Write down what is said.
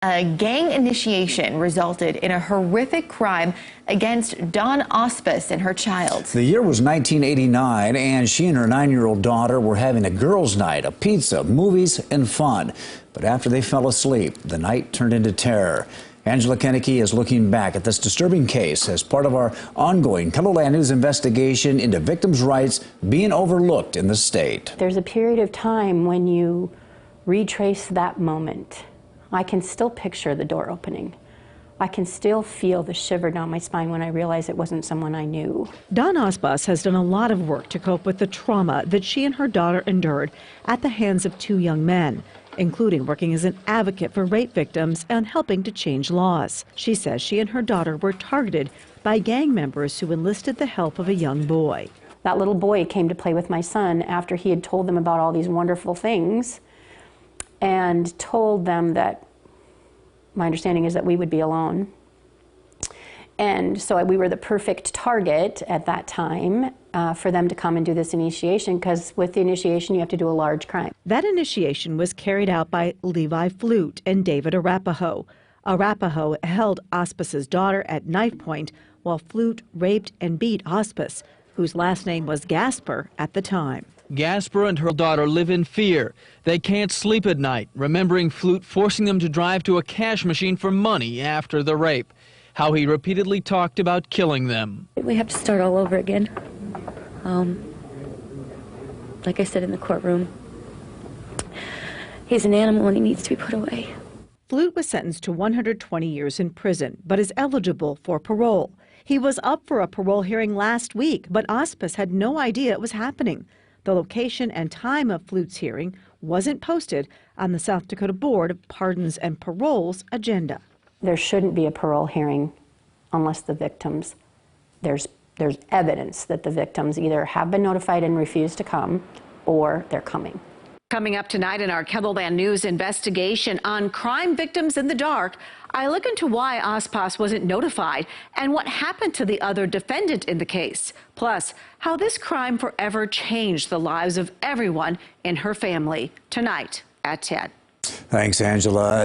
A gang initiation resulted in a horrific crime against Dawn Auspus and her child. The year was 1989, and she and her 9-year-old daughter were having a girls' night of pizza, movies, and fun. But after they fell asleep, the night turned into terror. Angela Kennecke is looking back at this disturbing case as part of our ongoing KELOLAND News investigation into victims' rights being overlooked in the state. There's a period of time when you retrace that moment. I can still picture the door opening. I can still feel the shiver down my spine when I realize it wasn't someone I knew. Dawn Auspus has done a lot of work to cope with the trauma that she and her daughter endured at the hands of two young men, including working as an advocate for rape victims and helping to change laws. She says she and her daughter were targeted by gang members who enlisted the help of a young boy. That little boy came to play with my son after he had told them about all these wonderful things and told them that my understanding is that we would be alone. And so we were the perfect target at that time for them to come and do this initiation, because with the initiation you have to do a large crime. That initiation was carried out by Levi Flute and David Arapaho. Arapaho held Auspus's daughter at knife point while Flute raped and beat Auspus, whose last name was Gasper at the time. Gasper and her daughter live in fear. They can't sleep at night, remembering Flute forcing them to drive to a cash machine for money after the rape. How he repeatedly talked about killing them. We have to start all over again. Like I said in the courtroom, he's an animal and he needs to be put away. Flute was sentenced to 120 years in prison, but is eligible for parole. He was up for a parole hearing last week, but Auspus had no idea it was happening. The location and time of Flute's hearing wasn't posted on the South Dakota Board of Pardons and Parole's agenda. There shouldn't be a parole hearing unless the victims, there's evidence that the victims either have been notified and refused to come or they're coming. Coming up tonight in our KELOLAND News investigation on crime victims in the dark, I look into why Auspus wasn't notified and what happened to the other defendant in the case. Plus, how this crime forever changed the lives of everyone in her family. Tonight at 10. Thanks, Angela.